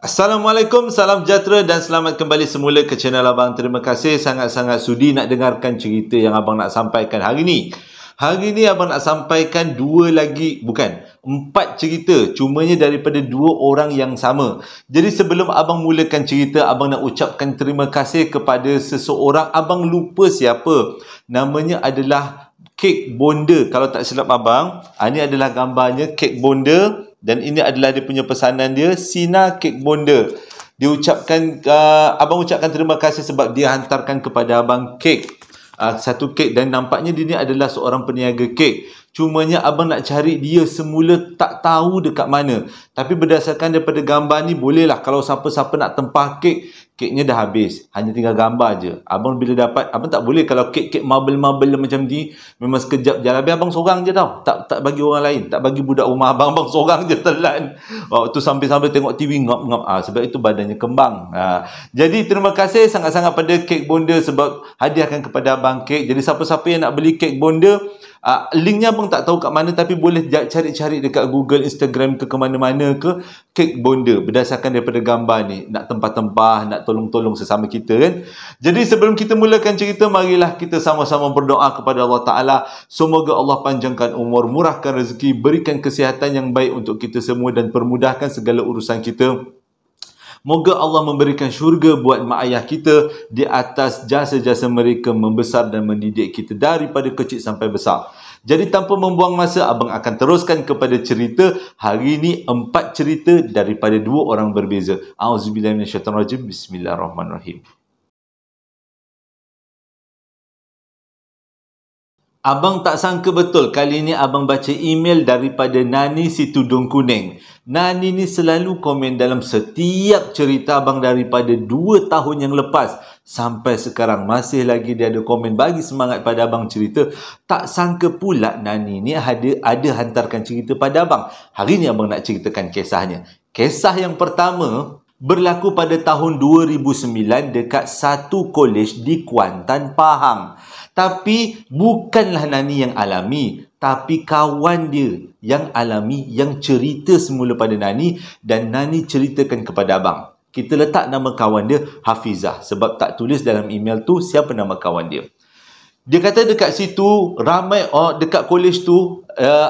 Assalamualaikum, salam sejahtera dan selamat kembali semula ke channel Abang. Terima kasih sangat-sangat sudi nak dengarkan cerita yang Abang nak sampaikan hari ni. Hari ni Abang nak sampaikan empat cerita. Cumanya daripada dua orang yang sama. Jadi sebelum Abang mulakan cerita, Abang nak ucapkan terima kasih kepada seseorang. Abang lupa siapa. Namanya adalah Kek Bonda. Kalau tak silap Abang, ini adalah gambarnya Kek Bonda. Dan ini adalah dia punya pesanan dia, Sina Kek Bonda. Dia ucapkan, Abang ucapkan terima kasih sebab dia hantarkan kepada Abang kek. Satu kek, dan nampaknya dia ni adalah seorang peniaga kek. Cumanya Abang nak cari dia semula tak tahu dekat mana. Tapi berdasarkan daripada gambar ni, bolehlah kalau siapa-siapa nak tempah kek, keknya dah habis. Hanya tinggal gambar je. Abang bila dapat, Abang tak boleh kalau kek-kek marble-marble macam ni, memang sekejap je. Habis Abang seorang je tau. Tak bagi orang lain. Tak bagi budak rumah Abang. Abang seorang je telan. Waktu sambil-sambil tengok TV ngap-ngap. Sebab itu badannya kembang. Jadi terima kasih sangat-sangat pada Kek Bonda sebab hadiahkan kepada Abang kek. Jadi siapa-siapa yang nak beli Kek Bonda, linknya Abang tak tahu kat mana, tapi boleh cari-cari dekat Google, Instagram ke mana-mana ke, Kek Bonda berdasarkan daripada gambar ni. Nak tempah-tempah, nak tolong-tolong sesama kita kan. Jadi sebelum kita mulakan cerita, marilah kita sama-sama berdoa kepada Allah Ta'ala. Semoga Allah panjangkan umur, murahkan rezeki, berikan kesihatan yang baik untuk kita semua dan permudahkan segala urusan kita. Moga Allah memberikan syurga buat mak ayah kita di atas jasa-jasa mereka membesar dan mendidik kita daripada kecil sampai besar. Jadi tanpa membuang masa, Abang akan teruskan kepada cerita. Hari ini 4 cerita daripada 2 orang berbeza. A'udzubillahi minasyaitanirrajim. Bismillahirrahmanirrahim. Abang tak sangka betul kali ni Abang baca email daripada Nani si Tudung Kuning. Nani ni selalu komen dalam setiap cerita Abang daripada 2 tahun yang lepas. Sampai sekarang masih lagi dia ada komen bagi semangat pada Abang cerita. Tak sangka pula Nani ni ada hantarkan cerita pada Abang. Hari ni Abang nak ceritakan kisahnya. Kisah yang pertama berlaku pada tahun 2009 dekat satu kolej di Kuantan, Pahang. Tapi bukanlah Nani yang alami, tapi kawan dia yang alami, yang cerita semula pada Nani dan Nani ceritakan kepada Abang. Kita letak nama kawan dia Hafizah sebab tak tulis dalam email tu siapa nama kawan dia. Dia kata dekat situ ramai dekat kolej tu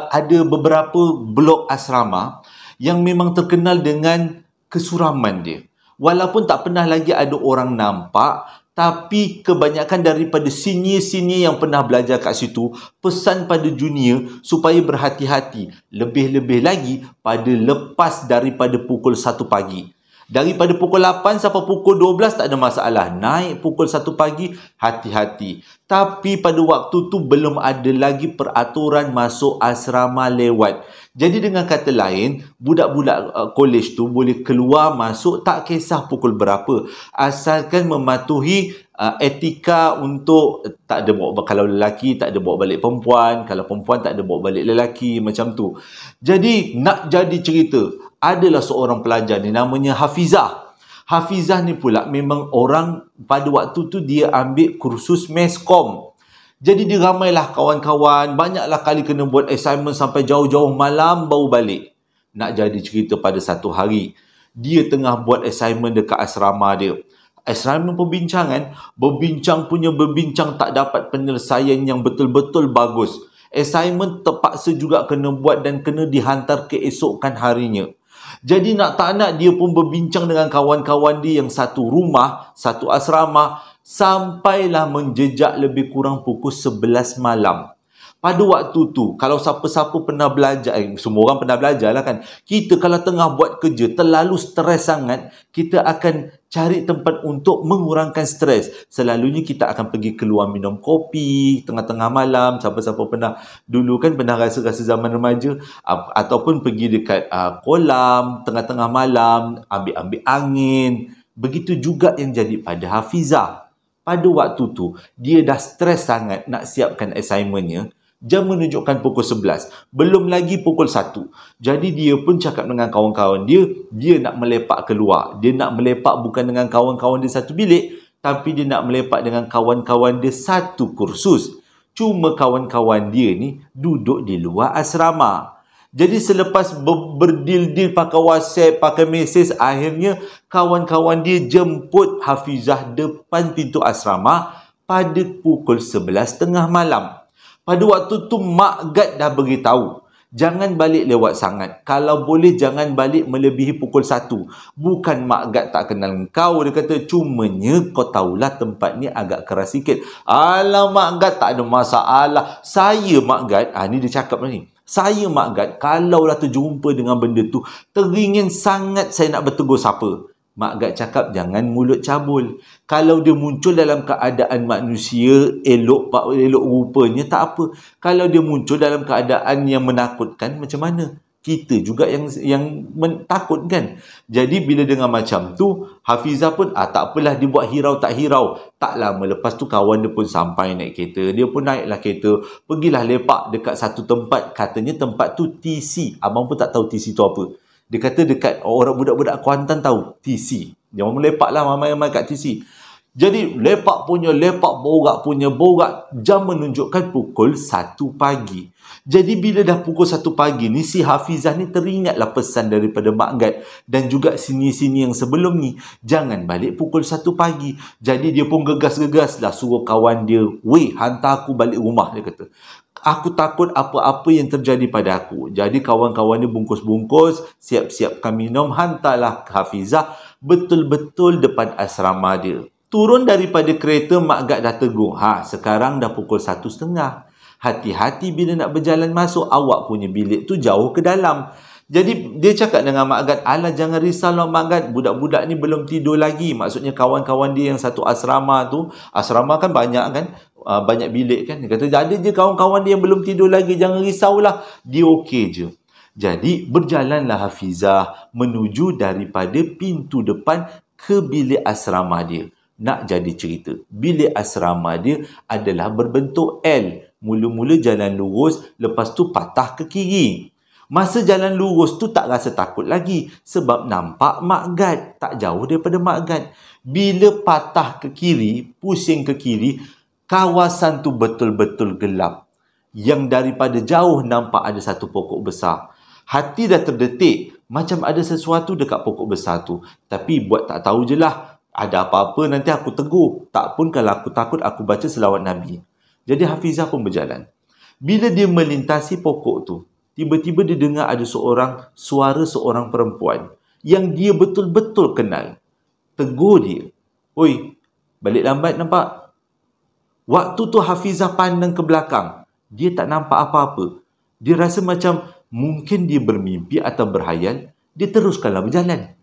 ada beberapa blok asrama yang memang terkenal dengan kesuraman dia. Walaupun tak pernah lagi ada orang nampak, tapi kebanyakan daripada senior-senior yang pernah belajar kat situ pesan pada junior supaya berhati-hati. Lebih-lebih lagi pada lepas daripada pukul 1 pagi. Daripada pukul 8 sampai pukul 12 tak ada masalah. Naik pukul 1 pagi, hati-hati. Tapi pada waktu tu belum ada lagi peraturan masuk asrama lewat. Jadi dengan kata lain, budak-budak kolej tu boleh keluar masuk tak kisah pukul berapa. Asalkan mematuhi etika untuk tak ada bawa, kalau lelaki tak ada bawa balik perempuan, kalau perempuan tak ada bawa balik lelaki, macam tu. Jadi nak jadi cerita, adalah seorang pelajar ni namanya Hafizah. Hafizah ni pula memang orang pada waktu tu dia ambil kursus meskom. Jadi dia ramailah kawan-kawan, banyaklah kali kena buat assignment sampai jauh-jauh malam baru balik. Nak jadi cerita pada satu hari, dia tengah buat assignment dekat asrama dia. Assignment perbincangan, berbincang tak dapat penyelesaian yang betul-betul bagus. Assignment terpaksa juga kena buat dan kena dihantar keesokan harinya. Jadi nak tak nak dia pun berbincang dengan kawan-kawan dia yang satu rumah, satu asrama, sampailah menjejak lebih kurang pukul 11 malam. Pada waktu tu, kalau siapa-siapa pernah belajar, semua orang pernah belajar lah kan. Kita kalau tengah buat kerja, terlalu stres sangat, kita akan cari tempat untuk mengurangkan stres. Selalunya kita akan pergi keluar minum kopi, tengah-tengah malam. Siapa-siapa pernah, dulu kan pernah rasa-rasa zaman remaja, ataupun pergi dekat kolam, tengah-tengah malam, ambil-ambil angin. Begitu juga yang jadi pada Hafizah. Pada waktu tu, dia dah stres sangat nak siapkan assignmentnya. Jam menunjukkan pukul 11. Belum lagi pukul 1. Jadi dia pun cakap dengan kawan-kawan dia, dia nak melepak keluar. Dia nak melepak bukan dengan kawan-kawan dia satu bilik, tapi dia nak melepak dengan kawan-kawan dia satu kursus. Cuma kawan-kawan dia ni duduk di luar asrama. Jadi selepas berdil-dil pakai WhatsApp, pakai mesej, akhirnya kawan-kawan dia jemput Hafizah depan pintu asrama pada pukul 11.30 malam. Pada waktu tu Mak Gad dah beritahu, jangan balik lewat sangat. Kalau boleh jangan balik melebihi pukul 1. Bukan Mak Gad tak kenal kau. Dia kata, cumanya kau tahulah tempat ni agak keras sikit. Alah Mak Gad, tak ada masalah. Saya Mak Gad, ni dia cakap ni. Saya Mak Gad, kalaulah terjumpa dengan benda tu, teringin sangat saya nak bertegur siapa. Mak Gad cakap, jangan mulut cabul. Kalau dia muncul dalam keadaan manusia, elok rupanya, tak apa. Kalau dia muncul dalam keadaan yang menakutkan, macam mana? Kita juga yang menakutkan. Jadi bila dengar macam tu, Hafizah pun, tak apalah, dia buat hirau tak hirau. Tak lama lepas tu kawan dia pun sampai naik kereta. Dia pun naiklah kereta, pergilah lepak dekat satu tempat. Katanya tempat tu TC. Abang pun tak tahu TC tu apa. Dia kata dekat orang budak-budak Kuantan tahu TC. Dia orang lepak lah ramai-ramai kat TC. Jadi lepak punya lepak, borak punya borak. Jam menunjukkan pukul 1 pagi. Jadi bila dah pukul 1 pagi ni, si Hafizah ni teringatlah pesan daripada Mak Gad dan juga sini-sini yang sebelum ni. Jangan balik pukul 1 pagi. Jadi dia pun gegas-gegas lah suruh kawan dia, weh, hantar aku balik rumah, dia kata. Aku takut apa-apa yang terjadi pada aku. Jadi kawan-kawan dia bungkus-bungkus, siap-siapkan minum, hantarlah Hafizah betul-betul depan asrama dia. Turun daripada kereta, Mak Gad dah tegur. Sekarang dah pukul 1.30. Hati-hati bila nak berjalan masuk, awak punya bilik tu jauh ke dalam. Jadi dia cakap dengan Mak Gad, alah jangan risaulah Mak Gad, budak-budak ni belum tidur lagi. Maksudnya kawan-kawan dia yang satu asrama tu, asrama kan banyak kan, banyak bilik kan. Dia kata, ada je kawan-kawan dia yang belum tidur lagi, jangan risaulah, dia okey je. Jadi berjalanlah Hafizah menuju daripada pintu depan ke bilik asrama dia. Nak jadi cerita, bilik asrama dia adalah berbentuk L. Mula-mula jalan lurus, lepas tu patah ke kiri. Masa jalan lurus tu tak rasa takut lagi sebab nampak Mak Gad tak jauh daripada Mak Gad. Bila patah ke kiri, pusing ke kiri, kawasan tu betul-betul gelap. Yang daripada jauh nampak ada satu pokok besar. Hati dah terdetik macam ada sesuatu dekat pokok besar tu. Tapi buat tak tahu je lah. Ada apa-apa nanti aku tegur. Tak pun kalau aku takut, aku baca selawat Nabi. Jadi Hafizah pun berjalan. Bila dia melintasi pokok tu, tiba-tiba dia dengar ada suara seorang perempuan yang dia betul-betul kenal. Tegur dia. Oi, balik lambat nampak? Waktu tu Hafizah pandang ke belakang. Dia tak nampak apa-apa. Dia rasa macam mungkin dia bermimpi atau berhayal. Dia teruskanlah berjalan.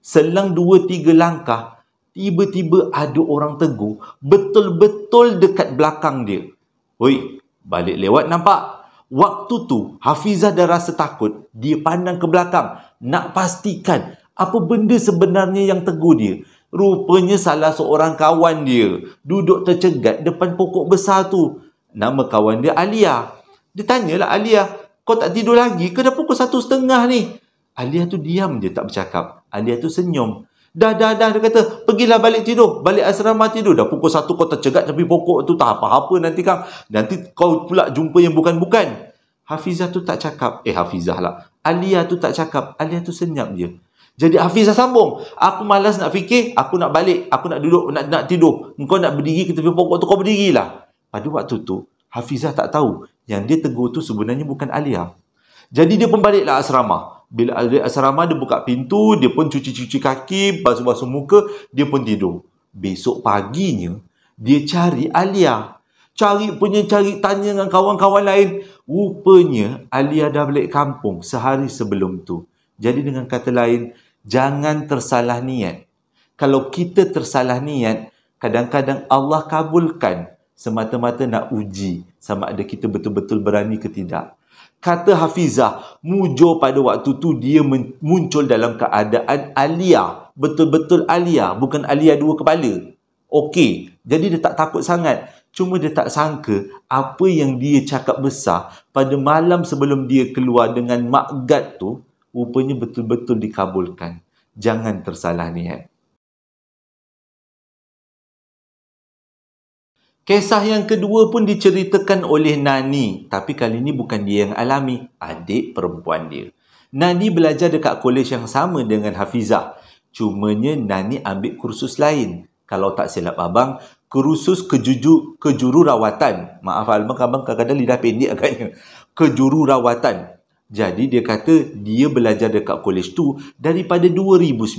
Selang 2-3 langkah, tiba-tiba ada orang tegur betul-betul dekat belakang dia. Oi, balik lewat nampak? Waktu tu Hafizah dah rasa takut. Dia pandang ke belakang nak pastikan apa benda sebenarnya yang tegur dia. Rupanya salah seorang kawan dia duduk tercegat depan pokok besar tu. Nama kawan dia Alia. Dia tanyalah Alia, kau tak tidur lagi ke? Dah pukul 1.30 ni. Alia tu diam je tak bercakap. Alia tu senyum. Dah, dia kata, pergilah balik tidur. Balik asrama tidur. Dah pukul 1 kau tercegat tepi pokok tu. Tak apa-apa nanti kang. Nanti kau pula jumpa yang bukan-bukan. Hafizah tu tak cakap. Hafizah lah. Alia tu tak cakap. Alia tu senyap je. Jadi Hafizah sambung. Aku malas nak fikir. Aku nak balik. Aku nak duduk, nak tidur. Engkau nak berdiri ke tepi pokok tu, kau berdirilah. Pada waktu tu, Hafizah tak tahu yang dia tegur tu sebenarnya bukan Alia. Jadi dia pun baliklah asrama. Bila ada asrama, dia buka pintu, dia pun cuci-cuci kaki, basuh-basuh muka, dia pun tidur. Besok paginya, dia cari Alia. Cari, tanya dengan kawan-kawan lain. Rupanya, Alia dah balik kampung sehari sebelum tu. Jadi dengan kata lain, jangan tersalah niat. Kalau kita tersalah niat, kadang-kadang Allah kabulkan semata-mata nak uji sama ada kita betul-betul berani ke tidak. Kata Hafizah, mujur pada waktu tu dia muncul dalam keadaan Alia. Betul-betul Alia, bukan Alia dua kepala. Okey, jadi dia tak takut sangat. Cuma dia tak sangka apa yang dia cakap besar pada malam sebelum dia keluar dengan Mak Gad tu, rupanya betul-betul dikabulkan. Jangan tersalah niat. Kisah yang kedua pun diceritakan oleh Nani. Tapi kali ni bukan dia yang alami, adik perempuan dia. Nani belajar dekat kolej yang sama dengan Hafizah. Cumanya Nani ambil kursus lain. Kalau tak silap abang, kursus kejururawatan. Maaf abang kadang-kadang lidah pendek agaknya. Kejururawatan. Jadi dia kata dia belajar dekat kolej tu daripada 2009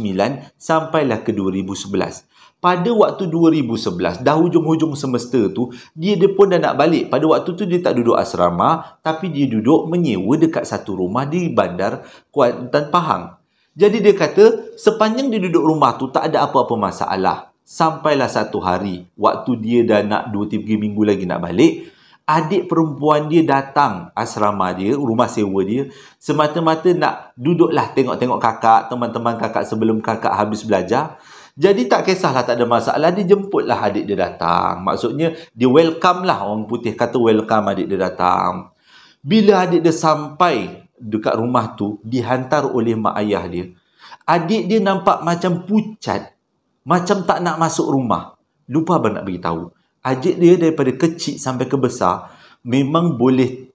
sampailah ke 2011. Pada waktu 2011, dah hujung-hujung semester tu, dia pun dah nak balik. Pada waktu tu dia tak duduk asrama, tapi dia duduk menyewa dekat satu rumah di bandar Kuantan Pahang. Jadi dia kata, sepanjang dia duduk rumah tu tak ada apa-apa masalah. Sampailah satu hari, waktu dia dah nak 2-3 minggu lagi nak balik, adik perempuan dia datang asrama dia, rumah sewa dia, semata-mata nak duduklah tengok-tengok kakak, teman-teman kakak sebelum kakak habis belajar. Jadi tak kisahlah, tak ada masalah, dia jemputlah adik dia datang. Maksudnya dia welcome lah, orang putih kata welcome adik dia datang. Bila adik dia sampai dekat rumah tu, dihantar oleh mak ayah dia, adik dia nampak macam pucat, macam tak nak masuk rumah. Lupa abang nak beritahu, adik dia daripada kecil sampai ke besar memang boleh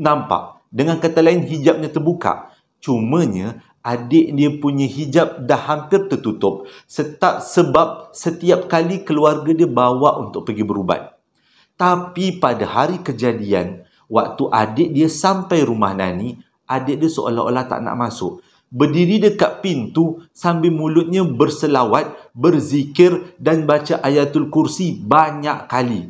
nampak. Dengan kata lain, hijabnya terbuka. Cumanya adik dia punya hijab dah hampir tertutup sebab setiap kali keluarga dia bawa untuk pergi berubat. Tapi pada hari kejadian, waktu adik dia sampai rumah Nani, adik dia seolah-olah tak nak masuk. Berdiri dekat pintu sambil mulutnya berselawat, berzikir dan baca ayatul kursi banyak kali.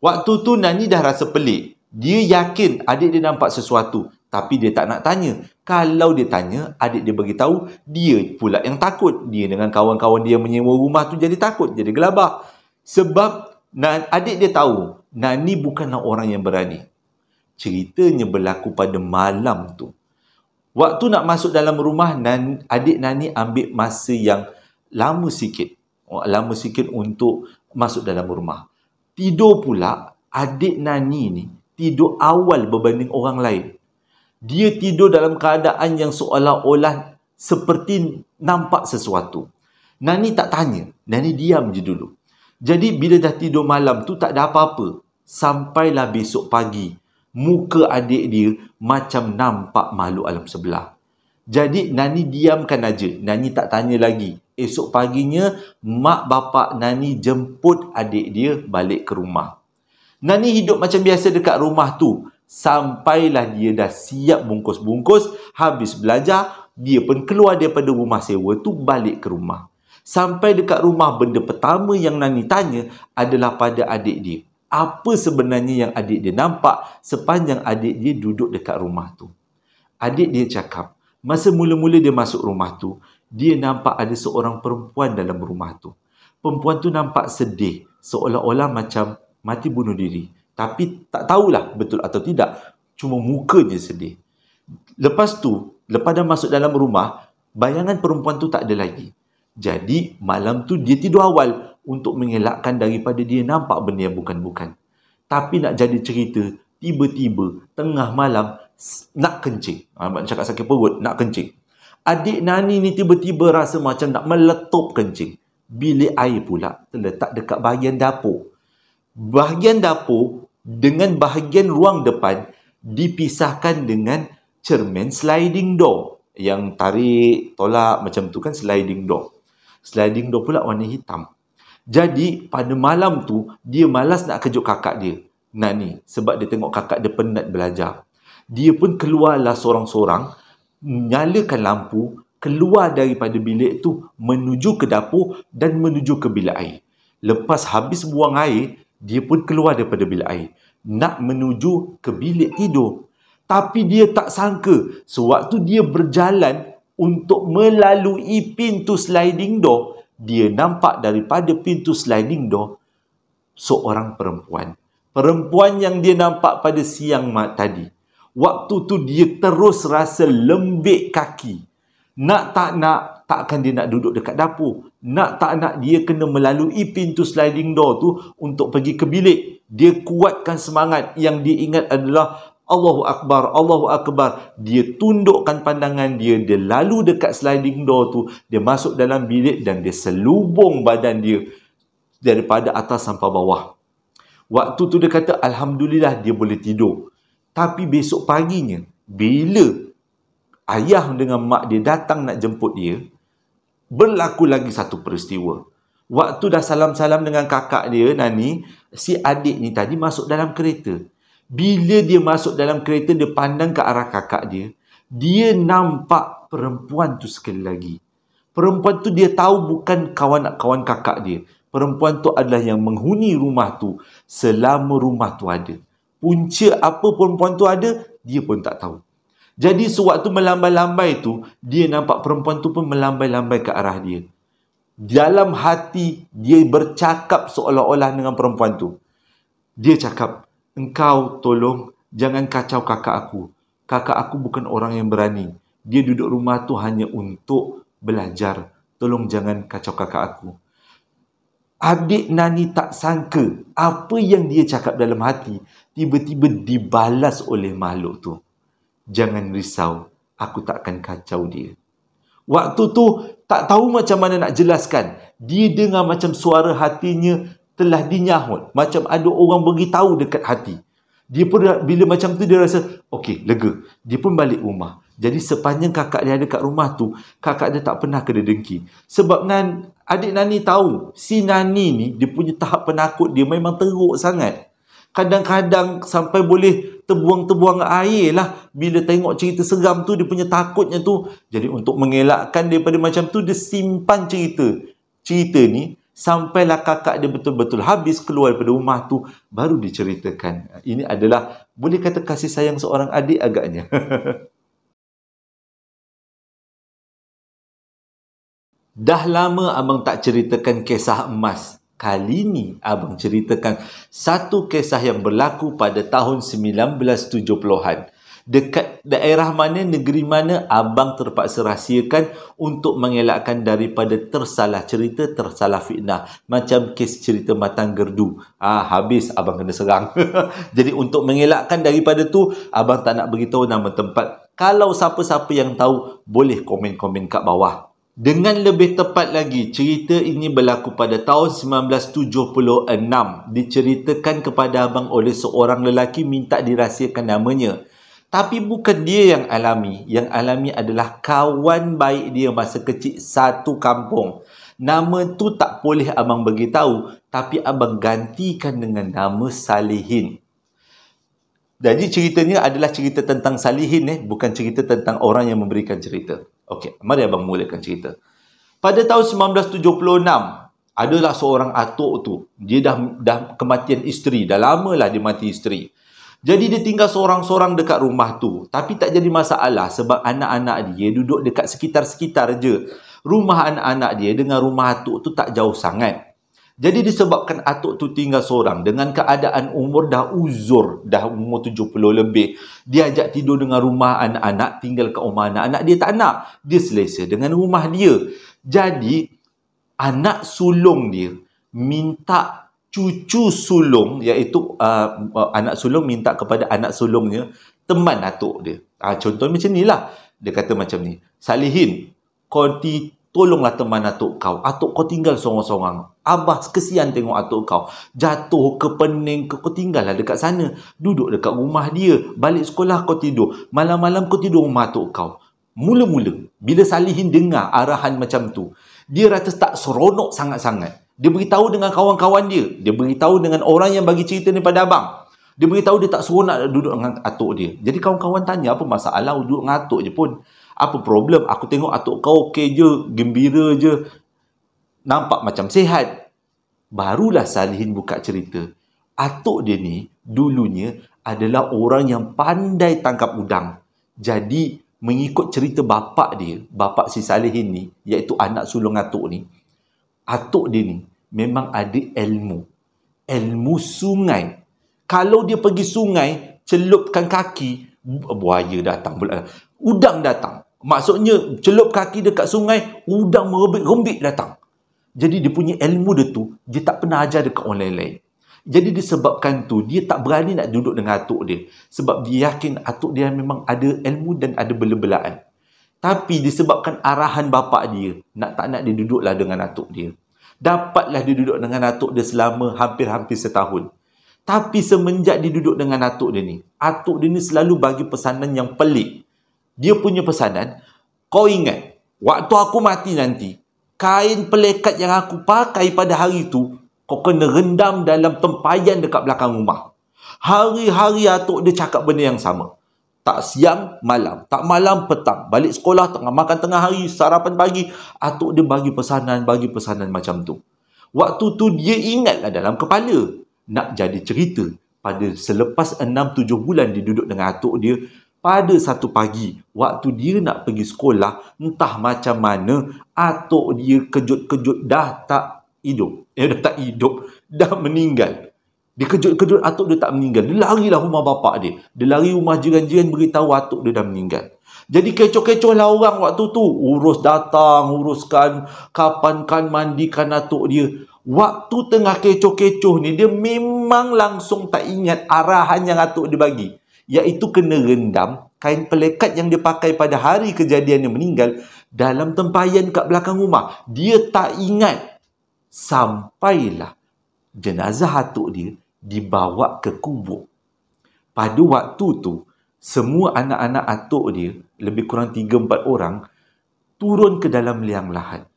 Waktu tu Nani dah rasa pelik. Dia yakin adik dia nampak sesuatu, tapi dia tak nak tanya. Kalau dia tanya, adik dia beritahu, dia pula yang takut. Dia dengan kawan-kawan dia menyewa rumah tu jadi takut, jadi gelabah. Sebab adik dia tahu, Nani bukanlah orang yang berani. Ceritanya berlaku pada malam tu. Waktu nak masuk dalam rumah, adik Nani ambil masa yang lama sikit. Lama sikit untuk masuk dalam rumah. Tidur pula, adik Nani ni tidur awal berbanding orang lain. Dia tidur dalam keadaan yang seolah-olah seperti nampak sesuatu. Nani tak tanya. Nani diam je dulu. Jadi bila dah tidur malam tu tak ada apa-apa. Sampailah besok pagi, muka adik dia macam nampak makhluk alam sebelah. Jadi Nani diamkan aja. Nani tak tanya lagi. Esok paginya, mak bapak Nani jemput adik dia balik ke rumah. Nani hidup macam biasa dekat rumah tu. Sampailah dia dah siap bungkus-bungkus, habis belajar, dia pun keluar daripada rumah sewa tu balik ke rumah. Sampai dekat rumah, benda pertama yang Nani tanya adalah pada adik dia. Apa sebenarnya yang adik dia nampak sepanjang adik dia duduk dekat rumah tu? Adik dia cakap, masa mula-mula dia masuk rumah tu, dia nampak ada seorang perempuan dalam rumah tu. Perempuan tu nampak sedih, seolah-olah macam mati bunuh diri. Tapi tak tahulah betul atau tidak. Cuma muka je sedih. Lepas tu, lepas dah masuk dalam rumah, bayangan perempuan tu tak ada lagi. Jadi, malam tu dia tidur awal untuk mengelakkan daripada dia nampak benda yang bukan-bukan. Tapi nak jadi cerita, tiba-tiba, tengah malam, nak kencing. Nak cakap sakit perut, nak kencing. Adik Nani ni tiba-tiba rasa macam nak meletup kencing. Bilik air pula terletak dekat bahagian dapur. Bahagian dapur dengan bahagian ruang depan dipisahkan dengan cermin sliding door. Yang tarik, tolak macam tu kan sliding door. Sliding door pula warna hitam. Jadi pada malam tu dia malas nak kejut kakak dia, Nani, sebab dia tengok kakak dia penat belajar. Dia pun keluarlah sorang-sorang, nyalakan lampu, keluar daripada bilik tu menuju ke dapur dan menuju ke bilik air. Lepas habis buang air, dia pun keluar daripada bilik air, nak menuju ke bilik tidur. Tapi dia tak sangka, sewaktu dia berjalan untuk melalui pintu sliding door, dia nampak daripada pintu sliding door seorang perempuan. Perempuan yang dia nampak pada siang tadi. Waktu tu dia terus rasa lembik kaki. Nak tak nak, takkan dia nak duduk dekat dapur. Nak tak nak, dia kena melalui pintu sliding door tu untuk pergi ke bilik. Dia kuatkan semangat. Yang dia ingat adalah Allahu Akbar, Allahu Akbar. Dia tundukkan pandangan dia. Dia lalu dekat sliding door tu. Dia masuk dalam bilik dan dia selubung badan dia daripada atas sampai bawah. Waktu tu dia kata, Alhamdulillah dia boleh tidur. Tapi besok paginya, bila ayah dengan mak dia datang nak jemput dia, berlaku lagi satu peristiwa. Waktu dah salam-salam dengan kakak dia, Nani, si adik ni tadi masuk dalam kereta. Bila dia masuk dalam kereta, dia pandang ke arah kakak dia. Dia nampak perempuan tu sekali lagi. Perempuan tu dia tahu bukan kawan kakak dia. Perempuan tu adalah yang menghuni rumah tu selama rumah tu ada. Punca apa perempuan tu ada, dia pun tak tahu. Jadi sewaktu melambai-lambai tu, dia nampak perempuan tu pun melambai-lambai ke arah dia. Dalam hati, dia bercakap seolah-olah dengan perempuan tu. Dia cakap, engkau tolong jangan kacau kakak aku. Kakak aku bukan orang yang berani. Dia duduk rumah tu hanya untuk belajar. Tolong jangan kacau kakak aku. Adik Nani tak sangka apa yang dia cakap dalam hati tiba-tiba dibalas oleh makhluk tu. Jangan risau, aku takkan kacau dia. Waktu tu tak tahu macam mana nak jelaskan. Dia dengar macam suara hatinya telah dinyahut. Macam ada orang beritahu dekat hati. Dia pun bila macam tu dia rasa, okey, lega. Dia pun balik rumah. Jadi sepanjang kakak dia ada kat rumah tu, kakak dia tak pernah kena dengki. Sebab adik Nani tahu, si Nani ni, dia punya tahap penakut dia memang teruk sangat. Kadang-kadang sampai boleh terbuang-terbuang air lah. Bila tengok cerita seram tu, dia punya takutnya tu. Jadi untuk mengelakkan daripada macam tu, dia simpan cerita ni, sampailah kakak dia betul-betul habis keluar daripada rumah tu, baru diceritakan. Ini adalah, boleh kata kasih sayang seorang adik agaknya. Dah lama abang tak ceritakan kisah emas. Kali ni abang ceritakan satu kisah yang berlaku pada tahun 1970-an. Dekat daerah mana, negeri mana, abang terpaksa rahsiakan untuk mengelakkan daripada tersalah cerita, tersalah fitnah. Macam kes cerita Matang Gerdu. Habis abang kena serang. Jadi untuk mengelakkan daripada tu, abang tak nak beritahu nama tempat. Kalau siapa-siapa yang tahu, boleh komen-komen kat bawah. Dengan lebih tepat lagi, cerita ini berlaku pada tahun 1976. Diceritakan kepada abang oleh seorang lelaki minta dirahsiakan namanya. Tapi bukan dia yang alami. Yang alami adalah kawan baik dia masa kecil satu kampung. Nama tu tak boleh abang beritahu, tapi abang gantikan dengan nama Salihin. Jadi ceritanya adalah cerita tentang Salihin, bukan cerita tentang orang yang memberikan cerita. Okey, mari abang mulakan cerita. Pada tahun 1976, adalah seorang atuk tu. Dia dah kematian isteri, dah lamalah dia mati isteri. Jadi dia tinggal seorang-seorang dekat rumah tu. Tapi tak jadi masalah sebab anak-anak dia duduk dekat sekitar-sekitar je. Rumah anak-anak dia dengan rumah atuk tu tak jauh sangat. Jadi disebabkan atuk tu tinggal seorang dengan keadaan umur dah uzur, dah umur 70 lebih. Dia ajak tidur dengan rumah anak-anak, tinggal kat rumah anak-anak. Dia tak nak. Dia selesa dengan rumah dia. Jadi anak sulung dia minta cucu sulung, iaitu anak sulung minta kepada anak sulungnya teman atuk dia. Contoh macam ni lah. Dia kata macam ni, Salihin, kau tolonglah teman atuk kau. Atuk kau tinggal sorang-sorang. Abah kesian tengok atuk kau. Jatuh ke pening ke, kau tinggallah dekat sana. Duduk dekat rumah dia. Balik sekolah kau tidur. Malam-malam kau tidur rumah atuk kau. Mula-mula, bila Salihin dengar arahan macam tu, dia rasa tak seronok sangat-sangat. Dia beritahu dengan kawan-kawan dia. Dia beritahu dengan orang yang bagi cerita ni pada abang. Dia beritahu dia tak seronok duduk dengan atuk dia. Jadi kawan-kawan tanya, apa masalah duduk dengan atuk je pun? Apa problem? Aku tengok atuk kau okey je, gembira je. Nampak macam sihat. Barulah Salihin buka cerita. Atuk dia ni dulunya adalah orang yang pandai tangkap udang. Jadi mengikut cerita bapak dia, bapak si Salihin ni, iaitu anak sulung atuk ni, atuk dia ni memang ada ilmu sungai. Kalau dia pergi sungai, celupkan kaki, buaya datang pula, udang datang. Maksudnya celup kaki dekat sungai, udang merembik-rembik datang. Jadi dia punya ilmu dia tu, dia tak pernah ajar dekat orang lain. Jadi disebabkan tu, dia tak berani nak duduk dengan atuk dia. Sebab dia yakin atuk dia memang ada ilmu dan ada bela-belaan. Tapi disebabkan arahan bapak dia, tak nak dia duduklah dengan atuk dia. Dapatlah dia duduk dengan atuk dia selama hampir-hampir setahun. Tapi semenjak dia duduk dengan atuk dia ni selalu bagi pesanan yang pelik. Dia punya pesanan, kau ingat, waktu aku mati nanti, kain pelekat yang aku pakai pada hari itu, kau kena rendam dalam tempayan dekat belakang rumah. Hari-hari atuk dia cakap benda yang sama. Tak siang, malam. Tak malam, petang. Balik sekolah, tengah makan tengah hari, sarapan pagi. Atuk dia bagi pesanan macam tu. Waktu tu dia ingatlah dalam kepala. Nak jadi cerita. Pada selepas 6-7 bulan dia duduk dengan atuk dia, pada satu pagi, waktu dia nak pergi sekolah, entah macam mana, atuk dia kejut-kejut dah tak hidup. Dah meninggal. Dia kejut-kejut atuk dia tak meninggal. Dia larilah rumah bapak dia. Dia lari rumah jiran-jiran beritahu atuk dia dah meninggal. Jadi kecoh-kecoh lah orang waktu tu. Urus datang, uruskan, kapankan mandikan atuk dia. Waktu tengah kecoh-kecoh ni, dia memang langsung tak ingat arahan yang atuk dia bagi. Iaitu kena rendam kain pelekat yang dia pakai pada hari kejadian dia meninggal dalam tempayan kat belakang rumah. Dia tak ingat. Sampailah jenazah atuk dia dibawa ke kubur. Pada waktu tu, semua anak-anak atuk dia, lebih kurang 3-4 orang, turun ke dalam liang lahat.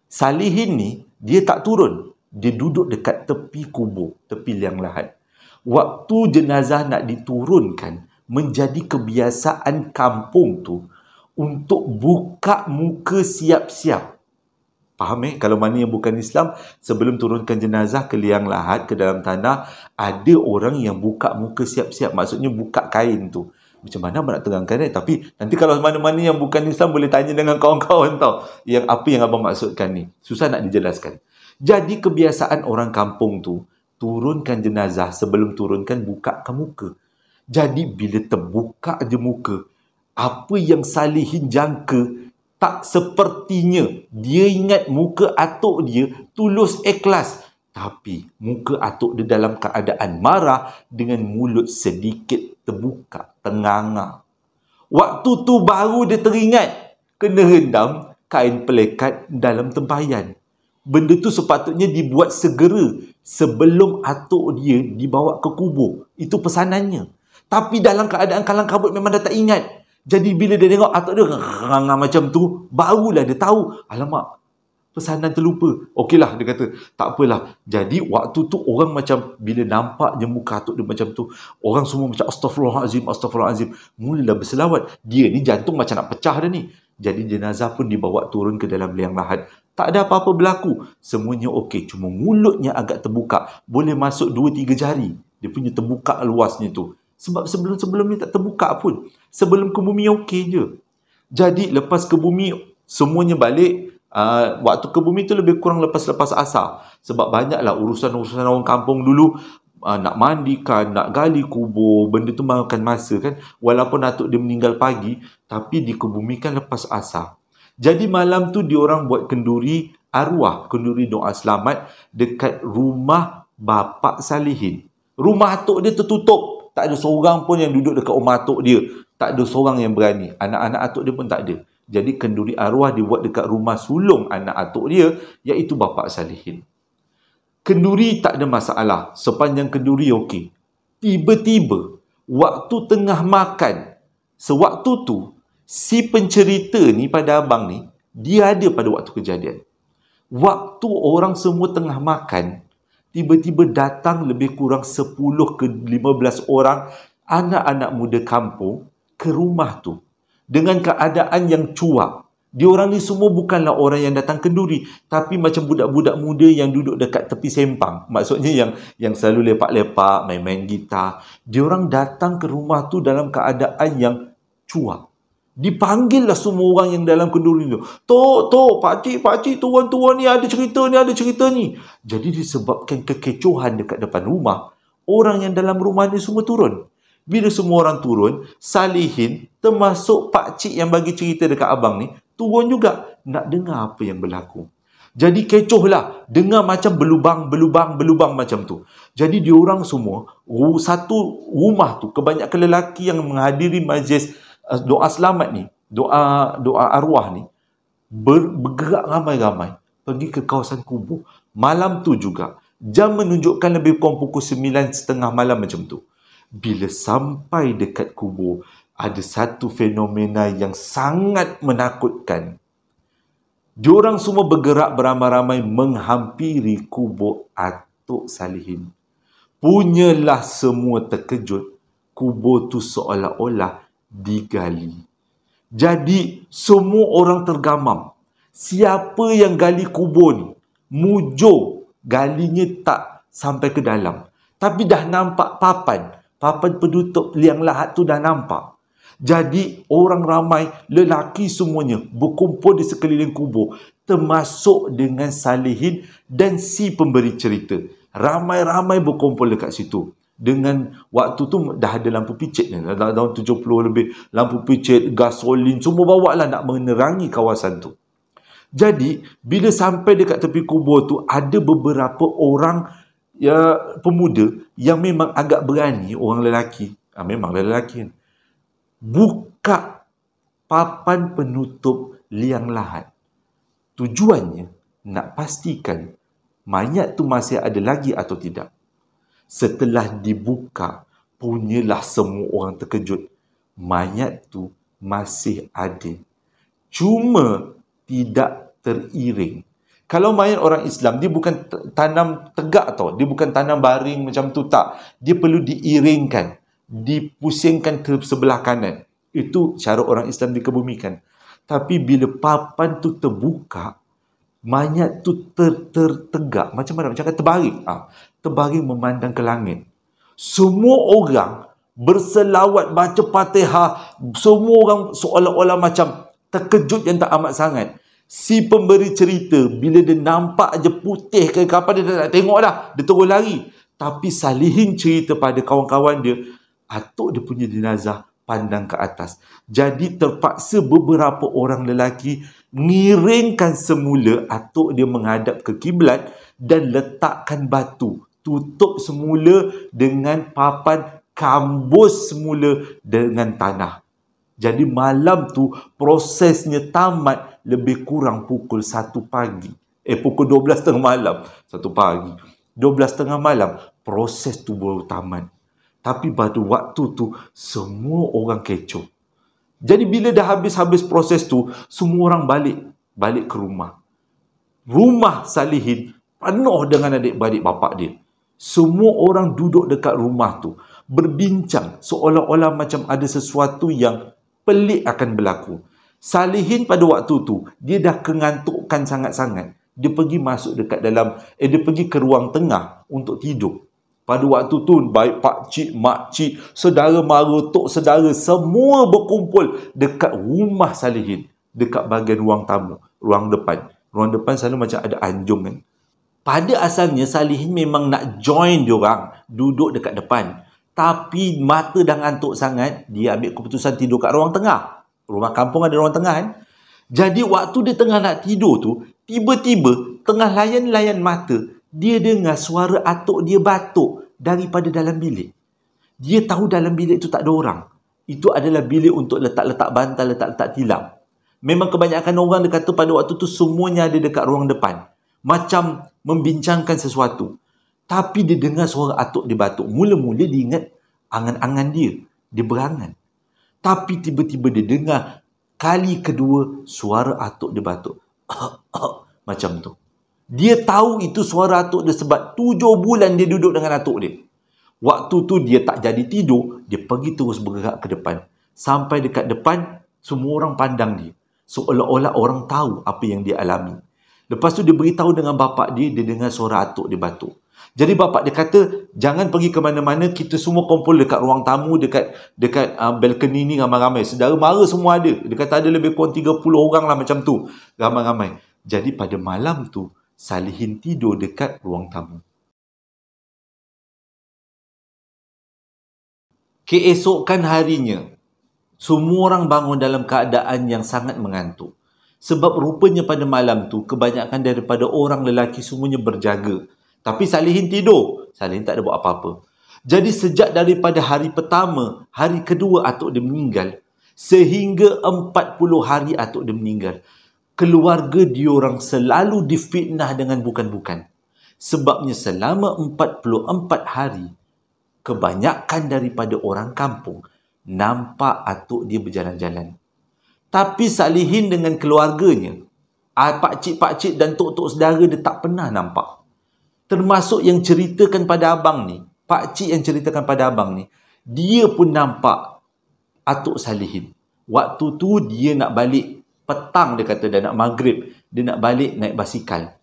Salihin ni, dia tak turun. Dia duduk dekat tepi kubur, tepi liang lahat. Waktu jenazah nak diturunkan, menjadi kebiasaan kampung tu untuk buka muka siap-siap. Faham Kalau mana yang bukan Islam, sebelum turunkan jenazah ke liang lahat, ke dalam tanah, ada orang yang buka muka siap-siap. Maksudnya buka kain tu. Macam mana abang nak terangkan Tapi nanti kalau mana-mana yang bukan Islam, boleh tanya dengan kawan-kawan tau. Yang apa yang abang maksudkan ni. Susah nak dijelaskan. Jadi kebiasaan orang kampung tu, turunkan jenazah, sebelum turunkan bukakan muka. Jadi bila terbuka je muka, apa yang Salihin jangka, tak sepertinya dia ingat muka atuk dia tulus ikhlas. Tapi muka atuk dia dalam keadaan marah, dengan mulut sedikit terbuka, tenganga. Waktu tu baru dia teringat kena rendam kain pelekat dalam tempayan. Benda tu sepatutnya dibuat segera sebelum atuk dia dibawa ke kubur. Itu pesanannya. Tapi dalam keadaan kalang kabut memang dah tak ingat. Jadi bila dia tengok atuk dia rangang macam tu, barulah dia tahu, alamak, pesanan terlupa. Okeylah, dia kata, tak apalah. Jadi waktu tu orang macam, bila nampak je muka atuk dia macam tu, orang semua macam astaghfirullahalazim, astaghfirullahalazim. Mulalah berselawat. Dia ni jantung macam nak pecah dah ni. Jadi jenazah pun dibawa turun ke dalam liang lahat. Tak ada apa-apa berlaku. Semuanya okey. Cuma mulutnya agak terbuka. Boleh masuk 2-3 jari. Dia punya terbuka luasnya tu. Sebab sebelum-sebelum ni tak terbuka pun. Sebelum ke bumi okey je. Jadi lepas ke bumi, semuanya balik. Waktu ke bumi tu lebih kurang lepas asar. Sebab banyaklah urusan-urusan orang kampung dulu. Nak mandikan, nak gali kubur, benda tu makan masa kan. Walaupun atuk dia meninggal pagi, tapi dikebumikan lepas asar. Jadi malam tu diorang buat kenduri arwah, kenduri doa selamat dekat rumah bapak Salihin. Rumah atuk dia tertutup. Tak ada seorang pun yang duduk dekat rumah atuk dia. Tak ada seorang yang berani. Anak-anak atuk dia pun tak ada. Jadi kenduri arwah dibuat dekat rumah sulung anak atuk dia, iaitu bapak Salihin. Kenduri tak ada masalah. Sepanjang kenduri okey. Tiba-tiba, waktu tengah makan, sewaktu tu, si pencerita ni pada abang ni, dia ada pada waktu kejadian. Waktu orang semua tengah makan, tiba-tiba datang lebih kurang 10 ke 15 orang anak-anak muda kampung ke rumah tu. Dengan keadaan yang cuak. Diorang ni semua bukanlah orang yang datang kenduri, tapi macam budak-budak muda yang duduk dekat tepi sempang. Maksudnya yang selalu lepak-lepak, main-main gitar. Diorang datang ke rumah tu dalam keadaan yang cuak. Dipanggillah semua orang yang dalam kenduri tu. Tok, pakcik, tuan-tuan ni ada cerita ni. Jadi disebabkan kekecohan dekat depan rumah, orang yang dalam rumah ni semua turun. Bila semua orang turun, Salihin, termasuk pakcik yang bagi cerita dekat abang ni, turun juga nak dengar apa yang berlaku. Jadi kecoh lah. Dengar macam berlubang macam tu. Jadi diorang semua, satu rumah tu, kebanyakan lelaki yang menghadiri majlis doa selamat ni, doa arwah ni, bergerak ramai-ramai pergi ke kawasan kubur. Malam tu juga, Jam menunjukkan lebih kurang pukul 9.30 malam macam tu. Bila sampai dekat kubur, ada satu fenomena yang sangat menakutkan. Diorang semua bergerak beramai-ramai menghampiri kubur Atuk Salihin. Punyalah semua terkejut. Kubur tu seolah-olah digali. Jadi semua orang tergamam. Siapa yang gali kubur ni? Mujur galinya tak sampai ke dalam. Tapi dah nampak papan. Papan penutup liang lahat tu dah nampak. Jadi orang ramai, lelaki semuanya berkumpul di sekeliling kubur, termasuk dengan Salihin dan si pemberi cerita. Ramai-ramai berkumpul dekat situ. Dengan waktu tu dah ada lampu picit ni, tahun 70 lebih, lampu picit, gasolin, semua bawa lah nak menerangi kawasan tu. Jadi bila sampai dekat tepi kubur tu, ada beberapa orang pemuda yang memang agak berani, orang lelaki, memang lelaki kan, buka papan penutup liang lahat. Tujuannya nak pastikan mayat tu masih ada lagi atau tidak. Setelah dibuka, punyalah semua orang terkejut. Mayat tu masih ada. Cuma tidak teriring. Kalau mayat orang Islam, dia bukan tanam tegak tau. Dia bukan tanam baring macam tu, tak. Dia perlu diiringkan. Dipusingkan ke sebelah kanan. Itu cara orang Islam dikebumikan. Tapi bila papan tu terbuka, mayat tu tertegak. Macam mana? Macam terbaring. Terbaring memandang ke langit. Semua orang berselawat, baca Fatihah. Semua orang seolah-olah macam terkejut yang tak amat sangat. Si pemberi cerita, bila dia nampak je putih ke apa, dia tak tengok dah. Dia terus lari. Tapi Salihin cerita pada kawan-kawan dia, atuk dia punya jenazah pandang ke atas. Jadi terpaksa beberapa orang lelaki ngiringkan semula atuk dia menghadap ke kiblat dan letakkan batu. Tutup semula dengan papan, kambus semula dengan tanah. Jadi malam tu prosesnya tamat lebih kurang pukul 1 pagi. Pukul 12.30 malam. 1 pagi. 12.30 malam. Proses tu baru tamat. Tapi pada waktu tu, semua orang kecoh. Jadi bila dah habis-habis proses tu, semua orang balik ke rumah. Rumah Salihin penuh dengan adik-beradik bapak dia. Semua orang duduk dekat rumah tu, berbincang seolah-olah macam ada sesuatu yang pelik akan berlaku. Salihin pada waktu tu, dia dah kengantukkan sangat-sangat. Dia pergi masuk dekat dalam, dia pergi ke ruang tengah untuk tidur. Pada waktu tu, baik pakcik, makcik, saudara mara, tok saudara, semua berkumpul dekat rumah Salihin. Dekat bahagian ruang tamu, ruang depan. Ruang depan selalu macam ada anjung kan. Pada asalnya, Salihin memang nak join diorang duduk dekat depan. Tapi mata dah ngantuk sangat, dia ambil keputusan tidur kat ruang tengah. Rumah kampung ada ruang tengah kan. Jadi waktu dia tengah nak tidur tu, tiba-tiba tengah layan-layan mata, dia dengar suara atuk dia batuk daripada dalam bilik. Dia tahu dalam bilik tu tak ada orang. Itu adalah bilik untuk letak-letak bantal, letak-letak tilam. Memang kebanyakan orang dia kata pada waktu tu semuanya ada dekat ruang depan. Macam membincangkan sesuatu. Tapi dia dengar suara atuk dia batuk. Mula-mula dia ingat angan-angan dia. Dia berangan. Tapi tiba-tiba dia dengar kali kedua suara atuk dia batuk. Macam tu. Dia tahu itu suara atuk dia sebab 7 bulan dia duduk dengan atuk dia. Waktu tu dia tak jadi tidur. Dia pergi terus bergerak ke depan. Sampai dekat depan, semua orang pandang dia. Seolah-olah orang tahu apa yang dia alami. Lepas tu dia beritahu dengan bapak dia, dia dengar suara atuk dia batuk. Jadi bapak dia kata, jangan pergi ke mana-mana, kita semua kumpul dekat ruang tamu, dekat balcony ni ramai-ramai. Saudara mara semua ada. Dia kata ada lebih kurang 30 orang lah macam tu. Ramai-ramai. Jadi pada malam tu, Salihin tidur dekat ruang tamu. Keesokan harinya, semua orang bangun dalam keadaan yang sangat mengantuk. Sebab rupanya pada malam tu, kebanyakan daripada orang lelaki semuanya berjaga. Tapi Salihin tidur. Salihin tak ada buat apa-apa. Jadi sejak daripada hari pertama, hari kedua atuk dia meninggal, sehingga 40 hari atuk dia meninggal, keluarga diorang selalu difitnah dengan bukan-bukan. Sebabnya selama 44 hari, kebanyakan daripada orang kampung nampak atuk dia berjalan-jalan. Tapi Salihin dengan keluarganya, pakcik-pakcik dan tok-tok saudara dia tak pernah nampak. Termasuk yang ceritakan pada abang ni, pakcik yang ceritakan pada abang ni, dia pun nampak atuk Salihin. Waktu tu dia nak balik petang, dia kata dah nak maghrib, dia nak balik naik basikal.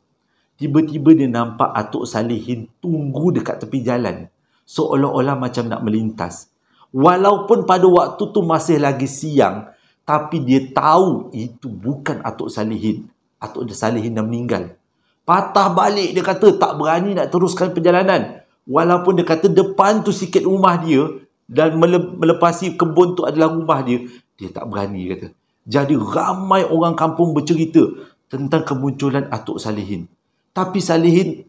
Tiba-tiba dia nampak atuk Salihin tunggu dekat tepi jalan, seolah-olah macam nak melintas. Walaupun pada waktu tu masih lagi siang, tapi dia tahu itu bukan atuk Salihin. Atuk Salihin dah meninggal. Patah balik, dia kata tak berani nak teruskan perjalanan. Walaupun dia kata depan tu sikit rumah dia dan melepasi kebun tu adalah rumah dia, dia tak berani, kata. Jadi ramai orang kampung bercerita tentang kemunculan atuk Salihin. Tapi Salihin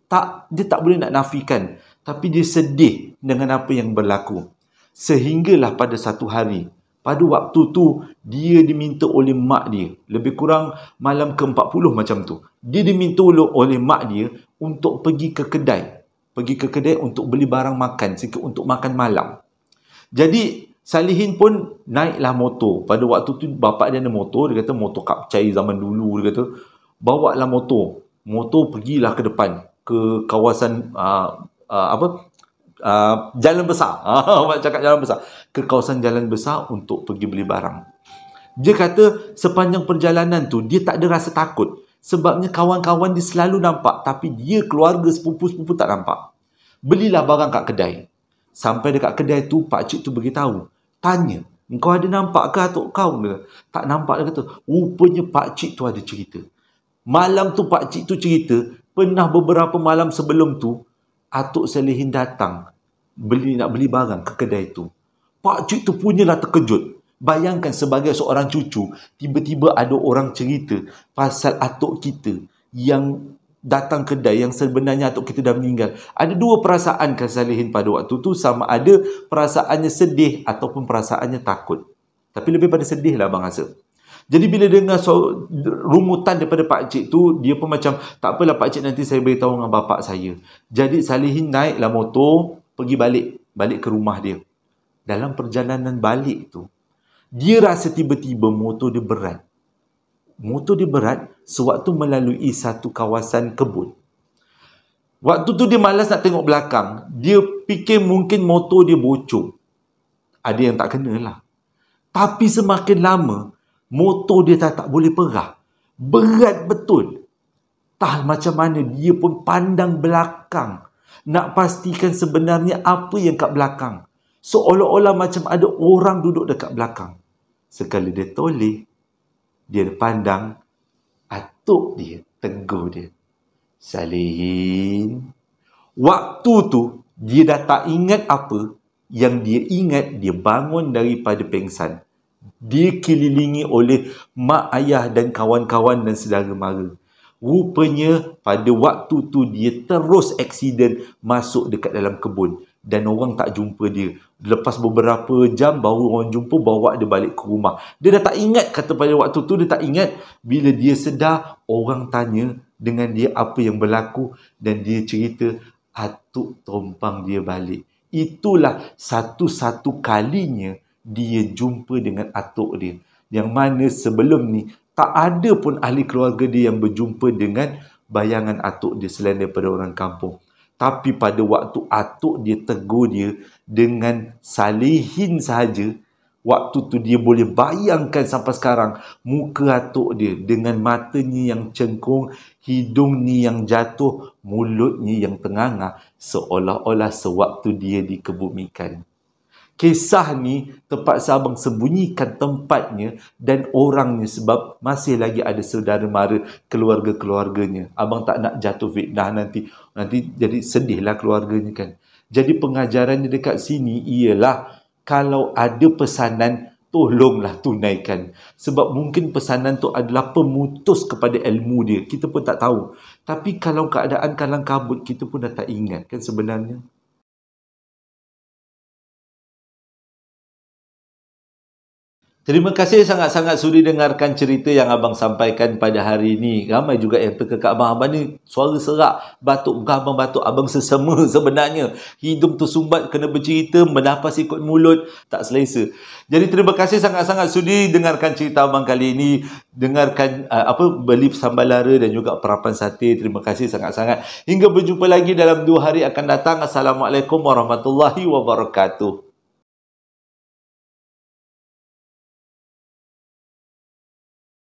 dia tak boleh nak nafikan, tapi dia sedih dengan apa yang berlaku. Sehinggalah pada satu hari, pada waktu tu dia diminta oleh mak dia, lebih kurang malam ke-40 macam tu, dia diminta oleh mak dia untuk pergi ke kedai untuk beli barang makan, untuk makan malam. Jadi Salihin pun naiklah motor. Pada waktu tu bapak dia ada motor, dia kata motor kapcai zaman dulu, dia kata bawa lah motor pergilah ke depan, ke kawasan jalan besar. Cakap jalan besar, ke kawasan jalan besar untuk pergi beli barang. Dia kata sepanjang perjalanan tu dia tak ada rasa takut, sebabnya kawan-kawan dia selalu nampak, tapi dia, keluarga, sepupu-sepupu tak nampak. Belilah barang kat kedai. Sampai dekat kedai tu, pakcik tu beritahu, tanya, engkau ada nampak ke atuk kau? Dia tak nampak, dia kata. Rupanya pakcik tu ada cerita. Malam tu pakcik tu cerita, pernah beberapa malam sebelum tu, atuk Salihin datang nak beli barang ke kedai tu. Pakcik tu punyalah terkejut. Bayangkan sebagai seorang cucu, tiba-tiba ada orang cerita pasal atuk kita yang datang kedai, yang sebenarnya atuk kita dah meninggal. Ada dua perasaan kan Salihin pada waktu tu, sama ada perasaannya sedih ataupun perasaannya takut. Tapi lebih pada sedih lah abang rasa. Jadi bila dengar rumutan daripada pakcik tu, dia pun macam, tak apalah pakcik, nanti saya beritahu dengan bapak saya. Jadi Salihin naiklah motor, pergi balik ke rumah dia. Dalam perjalanan balik tu, dia rasa tiba-tiba motor dia berat. Motor dia berat sewaktu melalui satu kawasan kebun. Waktu tu dia malas nak tengok belakang. Dia fikir mungkin motor dia bocor. Ada yang tak kena lah. Tapi semakin lama, motor dia tak boleh perah. Berat betul. Tak macam mana dia pun pandang belakang, nak pastikan sebenarnya apa yang kat belakang. Seolah-olah macam ada orang duduk dekat belakang. Sekali dia toleh, dia pandang, atuk dia tegur dia, Salihin. Waktu tu dia dah tak ingat apa. Yang dia ingat, dia bangun daripada pengsan. Dia kelilingi oleh mak ayah dan kawan-kawan dan saudara mara. Rupanya pada waktu tu dia terus aksiden masuk dekat dalam kebun dan orang tak jumpa dia. Lepas beberapa jam baru orang jumpa, bawa dia balik ke rumah. Dia dah tak ingat, kata pada waktu tu dia tak ingat. Bila dia sedar, orang tanya dengan dia apa yang berlaku dan dia cerita atuk tompang dia balik. Itulah satu-satu kalinya dia jumpa dengan atuk dia. Yang mana sebelum ni tak ada pun ahli keluarga dia yang berjumpa dengan bayangan atuk dia selain daripada orang kampung. Tapi pada waktu atuk dia tegur dia dengan Salihin sahaja, waktu tu dia boleh bayangkan sampai sekarang muka atuk dia dengan matanya yang cengkung, hidungnya yang jatuh, mulutnya yang tenganga, seolah-olah sewaktu dia dikebumikan. Kisah ni terpaksa abang sembunyikan tempatnya dan orangnya sebab masih lagi ada saudara mara, keluarga-keluarganya. Abang tak nak jatuh fitnah nanti jadi sedihlah keluarganya kan. Jadi pengajarannya dekat sini ialah kalau ada pesanan, tolonglah tunaikan. Sebab mungkin pesanan tu adalah pemutus kepada ilmu dia. Kita pun tak tahu. Tapi kalau keadaan kalang kabut, kita pun dah tak ingat kan sebenarnya. Terima kasih sangat-sangat sudi dengarkan cerita yang abang sampaikan pada hari ini. Ramai juga yang terkekak abang. Abang ni suara serak, batuk. Bukan abang batuk, abang sesama sebenarnya. Hidung tersumbat, kena bercerita, bernafas ikut mulut, tak selesa. Jadi terima kasih sangat-sangat sudi dengarkan cerita abang kali ini. Dengarkan beli sambal lara dan juga perapan sate. Terima kasih sangat-sangat. Hingga berjumpa lagi dalam 2 hari akan datang. Assalamualaikum warahmatullahi wabarakatuh.